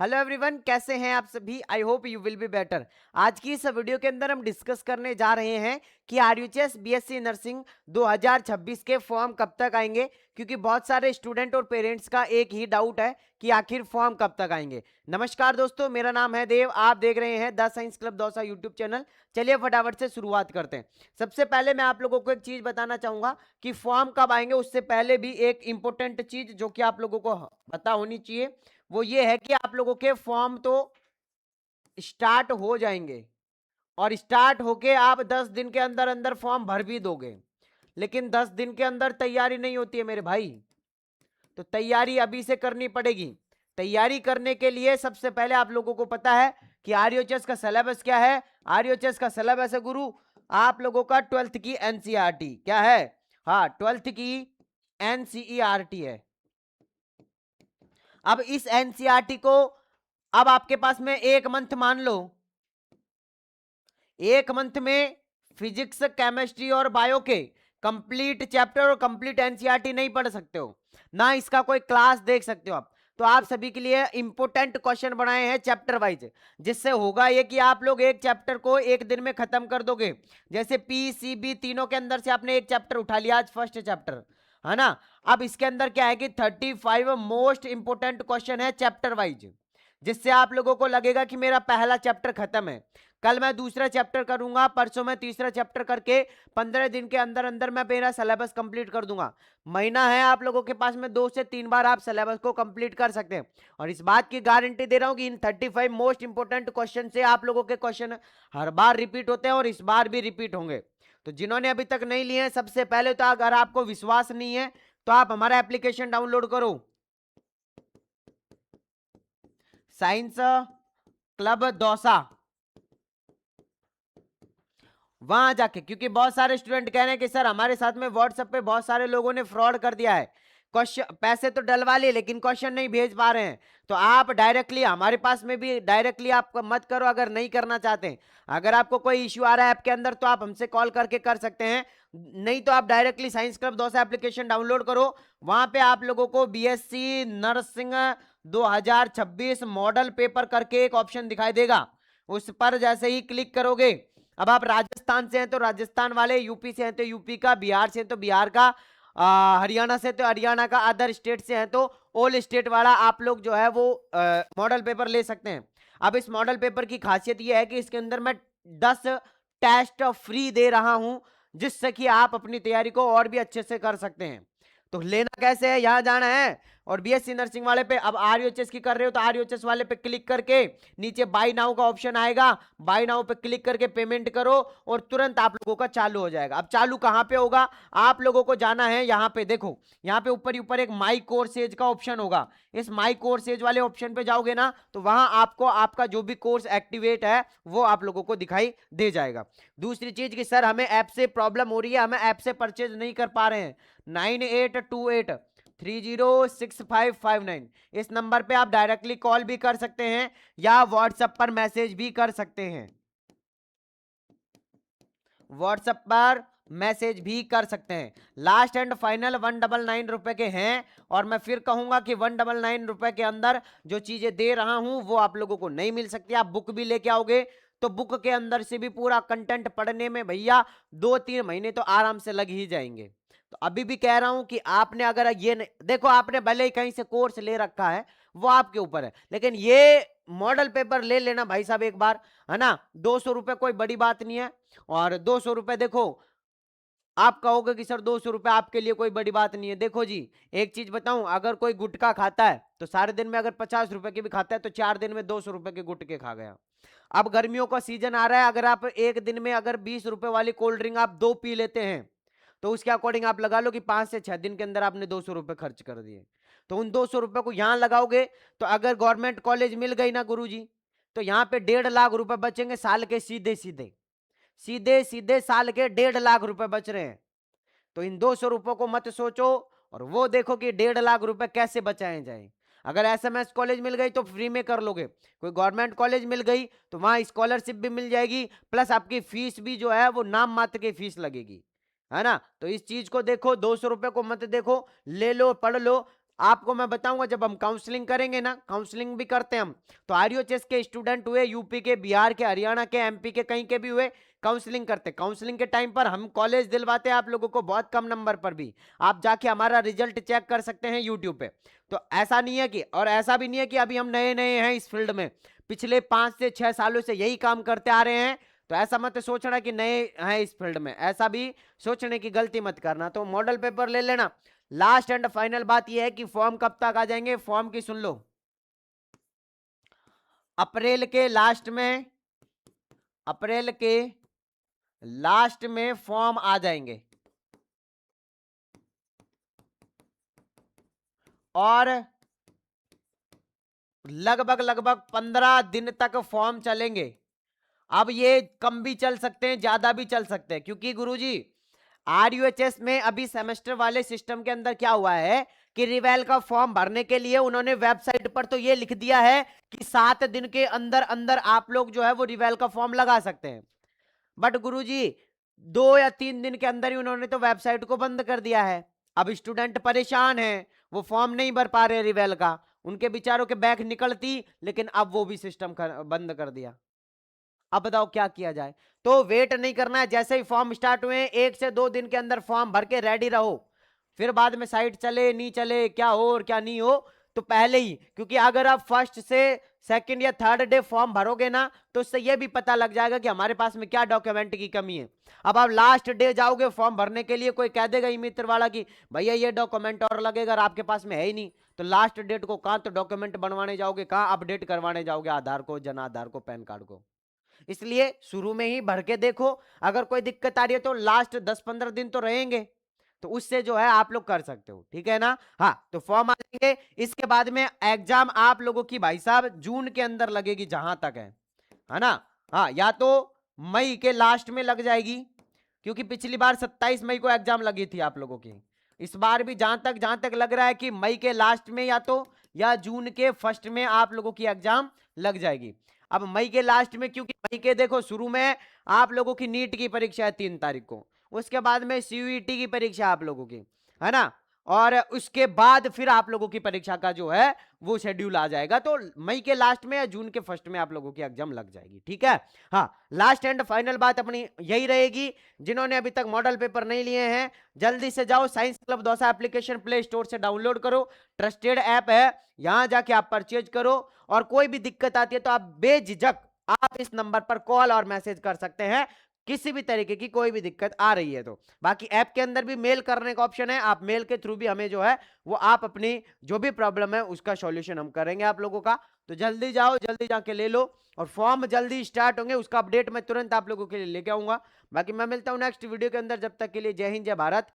Hello everyone, कैसे हैं आप सभी। I hope you will be better. आज की इस वीडियो के अंदर हम डिस्कस करने जा रहे हैं कि आरयूएचएस बीएससी नर्सिंग 2026 के फॉर्म कब तक आएंगे, क्योंकि बहुत सारे स्टूडेंट और पेरेंट्स का एक ही डाउट है कि आखिर फॉर्म कब तक आएंगे। नमस्कार दोस्तों, मेरा नाम है देव, आप देख रहे हैं the science club Dausa YouTube channel. चलिए फटाफट से शुरुआत करते हैं। सबसे पहले मैं आप लोगों को एक चीज बताना चाहूंगा कि फॉर्म कब आएंगे। उससे पहले भी एक इंपॉर्टेंट चीज जो कि आप लोगों को पता होनी चाहिए, वो ये है कि आप लोगों के फॉर्म तो स्टार्ट हो जाएंगे और स्टार्ट होके आप 10 दिन के अंदर अंदर फॉर्म भर भी दोगे, लेकिन 10 दिन के अंदर तैयारी नहीं होती है मेरे भाई। तो तैयारी अभी से करनी पड़ेगी। तैयारी करने के लिए सबसे पहले आप लोगों को पता है कि आरयूएचएस का सिलेबस क्या है। आरयूएचएस का सिलेबस है गुरु आप लोगों का 12th की एनसीईआरटी। क्या है? हाँ, 12th की एनसीईआरटी है। अब इस एनसीईआरटी को अब आपके पास में एक मंथ मान लो, एक मंथ में फिजिक्स, केमिस्ट्री और बायो के कंप्लीट चैप्टर और कंप्लीट एनसीईआरटी नहीं पढ़ सकते हो, ना इसका कोई क्लास देख सकते हो आप। तो आप सभी के लिए इंपोर्टेंट क्वेश्चन बनाए हैं चैप्टर वाइज, जिससे होगा ये कि आप लोग एक चैप्टर को एक दिन में खत्म कर दोगे। जैसे पीसीबी तीनों के अंदर से आपने एक चैप्टर उठा लिया, आज फर्स्ट चैप्टर है ना। अब इसके अंदर क्या है कि 35 मोस्ट इंपोर्टेंट क्वेश्चन है चैप्टर वाइज, जिससे आप लोगों को लगेगा कि मेरा पहला चैप्टर खत्म है। कल मैं दूसरा चैप्टर करूंगा, परसों मैं तीसरा चैप्टर करके 15 दिन के अंदर अंदर मैं मेरा सिलेबस कंप्लीट कर दूंगा। महीना है आप लोगों के पास में, 2 से 3 बार आप सिलेबस को कंप्लीट कर सकते हैं। और इस बात की गारंटी दे रहा हूं कि इन 35 मोस्ट इंपोर्टेंट क्वेश्चन से आप लोगों के क्वेश्चन हर बार रिपीट होते हैं और इस बार भी रिपीट होंगे। तो जिन्होंने अभी तक नहीं लिए हैं, सबसे पहले तो अगर आपको विश्वास नहीं है तो आप हमारा एप्लीकेशन डाउनलोड करो, साइंस क्लब दौसा। वहां जाके, क्योंकि बहुत सारे स्टूडेंट कह रहे हैं कि सर हमारे साथ में व्हाट्सएप पे बहुत सारे लोगों ने फ्रॉड कर दिया है, क्वेश्चन पैसे तो डलवा लिए लेकिन क्वेश्चन नहीं भेज पा रहे हैं। तो आप डायरेक्टली हमारे पास में भी डायरेक्टली आप मत करो अगर नहीं करना चाहते। अगर आपको कोई इश्यू आ रहा है ऐप के अंदर तो आप हमसे कॉल करके कर सकते हैं, नहीं तो आप directly science club Dausa application download करो। वहां पे आप लोगों को बीएससी नर्सिंग 2026 मॉडल पेपर करके एक ऑप्शन दिखाई देगा, उस पर जैसे ही क्लिक करोगे, अब आप राजस्थान से हैं तो राजस्थान वाले, यूपी से हैं तो यूपी का, बिहार से हैं तो बिहार का, हरियाणा से तो हरियाणा का, अदर स्टेट से हैं तो ऑल स्टेट वाला आप लोग जो है वो मॉडल पेपर ले सकते हैं। अब इस मॉडल पेपर की खासियत ये है कि इसके अंदर मैं 10 टेस्ट फ्री दे रहा हूं, जिससे कि आप अपनी तैयारी को और भी अच्छे से कर सकते हैं। तो लेना कैसे है, यहां जाना है और बीएससी नर्सिंग वाले पे, अब आरयूएचएस की कर रहे हो तो आरयूएचएस वाले पे क्लिक करके नीचे बाय नाउ का ऑप्शन आएगा, बाय नाउ पे क्लिक करके पेमेंट करो और तुरंत आप लोगों का चालू हो जाएगा। अब चालू कहां पे होगा, आप लोगों को जाना है यहां पे, देखो यहां पे ऊपर ही ऊपर एक माई कोर्सेज का ऑप्शन होगा। इस माई कोर्सेज वाले ऑप्शन पे जाओगे ना तो वहां आपको आपका जो भी कोर्स एक्टिवेट है वो आप लोगों को दिखाई दे जाएगा। दूसरी चीज कि सर हमें ऐप से प्रॉब्लम हो रही है, हमें ऐप से परचेज नहीं कर पा रहे हैं, 9828306559 इस नंबर पे आप डायरेक्टली कॉल भी कर सकते हैं या व्हाट्सएप पर मैसेज भी कर सकते हैं, व्हाट्सएप पर मैसेज भी कर सकते हैं। लास्ट एंड फाइनल 199 रुपए के हैं और मैं फिर कहूंगा कि 199 रुपए के अंदर जो चीजें दे रहा हूं वो आप लोगों को नहीं मिल सकती। आप बुक भी लेके आओगे तो बुक के अंदर से भी पूरा कंटेंट पढ़ने में भैया 2-3 महीने तो आराम से लग ही जाएंगे। तो अभी भी कह रहा हूं कि आपने अगर ये देखो, आपने भले ही कहीं से कोर्स ले रखा है वो आपके ऊपर है, लेकिन ये मॉडल पेपर ले लेना भाई साहब एक बार, है ना। 200 रुपए कोई बड़ी बात नहीं है। और 200 रुपए देखो, आप कहोगे कि सर 200 रुपए आपके लिए कोई बड़ी बात नहीं है। देखो जी, एक चीज बताऊं, अगर कोई गुटखा खाता है तो सारे दिन में अगर 50 रुपए की भी खाता है तो 4 दिन में 200 रुपए के गुटके खा गया। अब गर्मियों का सीजन आ रहा है, अगर आप एक दिन में अगर 20 रुपए वाली कोल्ड ड्रिंक आप 2 पी लेते हैं तो उसके अकॉर्डिंग आप लगा लो कि 5 से 6 दिन के अंदर आपने 200 रुपए खर्च कर दिए। तो उन 200 रुपए को यहां लगाओगे तो अगर गवर्नमेंट कॉलेज मिल गई ना गुरुजी, तो यहाँ पे 1.5 लाख रुपए बचेंगे साल के, सीधे सीधे सीधे सीधे साल के 1.5 लाख रुपए बच रहे हैं। तो इन 200 रुपयों को मत सोचो और वो देखो कि 1.5 लाख रुपए कैसे बचाए जाए। अगर एसएमएस कॉलेज मिल गई तो फ्री में कर लोगे, कोई गवर्नमेंट कॉलेज मिल गई तो वहां स्कॉलरशिप भी मिल जाएगी, प्लस आपकी फीस भी जो है वो नाम मात्र की फीस लगेगी, है ना। तो इस चीज को देखो, 200 रुपए को मत देखो, ले लो पढ़ लो। आपको मैं बताऊंगा जब हम काउंसलिंग करेंगे ना, काउंसलिंग भी करते हैं हम, तो आरयूएचएस के स्टूडेंट हुए, यूपी के, बिहार के, हरियाणा के, एमपी के, कहीं के भी हुए, काउंसलिंग करते, काउंसलिंग के टाइम पर हम कॉलेज दिलवाते हैं आप लोगों को बहुत कम नंबर पर भी। आप जाके हमारा रिजल्ट चेक कर सकते हैं यूट्यूब पे। तो ऐसा नहीं है कि, और ऐसा भी नहीं है कि अभी हम नए नए हैं इस फील्ड में, पिछले 5 से 6 सालों से यही काम करते आ रहे हैं। तो ऐसा मत सोचना कि नए हैं इस फील्ड में, ऐसा भी सोचने की गलती मत करना। तो मॉडल पेपर ले लेना। लास्ट एंड फाइनल बात यह है कि फॉर्म कब तक आ जाएंगे, फॉर्म की सुन लो, अप्रैल के लास्ट में, अप्रैल के लास्ट में फॉर्म आ जाएंगे, और लगभग लगभग 15 दिन तक फॉर्म चलेंगे। अब ये कम भी चल सकते हैं, ज्यादा भी चल सकते हैं, क्योंकि गुरुजी आरयूएचएस में अभी सेमेस्टर वाले सिस्टम के अंदर क्या हुआ है कि रिवेल का फॉर्म भरने के लिए उन्होंने वेबसाइट पर तो ये लिख दिया है कि 7 दिन के अंदर अंदर आप लोग जो है वो रिवेल का फॉर्म लगा सकते हैं। बट गुरुजी 2 या 3 दिन के अंदर ही उन्होंने तो वेबसाइट को बंद कर दिया है। अब स्टूडेंट परेशान है, वो फॉर्म नहीं भर पा रहे रिवेल का, उनके विचारों के बैक निकलती, लेकिन अब वो भी सिस्टम बंद कर दिया। अब बताओ क्या किया जाए। तो वेट नहीं करना है, जैसे ही फॉर्म स्टार्ट हुए 1 से 2 दिन के अंदर फॉर्म भर के रेडी रहो। फिर बाद में साइट चले नहीं चले, क्या हो और क्या नहीं हो, तो पहले ही, क्योंकि अगर आप फर्स्ट से सेकंड या थर्ड डे फॉर्म भरोगे ना, तो उससे यह भी पता लग जाएगा कि हमारे पास में क्या डॉक्यूमेंट की कमी है। अब आप लास्ट डे जाओगे फॉर्म भरने के लिए, कोई कह देगा ई मित्र वाला कि भैया ये डॉक्यूमेंट और लगेगा और आपके पास में है ही नहीं, तो लास्ट डेट को कहां तो डॉक्यूमेंट बनवाने जाओगे, कहां अपडेट करवाने जाओगे आधार को, जन आधार को, पैन कार्ड को। इसलिए शुरू में ही भर के देखो, अगर कोई दिक्कत आ रही है तो लास्ट 10-15 दिन तो रहेंगे, तो उससे जो है आप लोग कर सकते हो, ठीक है ना। हाँ, तो फॉर्म आ जाएंगे, इसके बाद में एग्जाम आप लोगों की भाई साहब जून के अंदर लगेगी जहां तक है ना। हाँ, या तो मई के लास्ट में लग जाएगी, क्योंकि पिछली बार 27 मई को एग्जाम लगी थी आप लोगों की। इस बार भी जहां तक लग रहा है कि मई के लास्ट में या तो या जून के फर्स्ट में आप लोगों की एग्जाम लग जाएगी। अब मई के लास्ट में, क्योंकि मई के देखो शुरू में आप लोगों की नीट की परीक्षा है 3 तारीख को, उसके बाद में सीयूईटी की परीक्षा आप लोगों की, है ना, और उसके बाद फिर आप लोगों की परीक्षा का जो है वो शेड्यूल आ जाएगा। तो मई के लास्ट में या जून के फर्स्ट में आप लोगों की एग्जाम लग जाएगी, ठीक है। हाँ, लास्ट एंड फाइनल बात अपनी यही रहेगी, जिन्होंने अभी तक मॉडल पेपर नहीं लिए हैं जल्दी से जाओ science club Dausa application play store से डाउनलोड करो, ट्रस्टेड ऐप है, यहां जाके आप परचेज करो। और कोई भी दिक्कत आती है तो आप बेझिझक आप इस नंबर पर कॉल और मैसेज कर सकते हैं, किसी भी तरीके की कोई भी दिक्कत आ रही है तो। बाकी ऐप के अंदर भी मेल करने का ऑप्शन है, आप मेल के थ्रू भी हमें जो है वो आप अपनी जो भी प्रॉब्लम है उसका सॉल्यूशन हम करेंगे आप लोगों का। तो जल्दी जाओ, जल्दी जाके ले लो, और फॉर्म जल्दी स्टार्ट होंगे, उसका अपडेट मैं तुरंत आप लोगों के लिए लेके आऊंगा। बाकी मैं मिलता हूं नेक्स्ट वीडियो के अंदर, जब तक के लिए जय हिंद, जय भारत,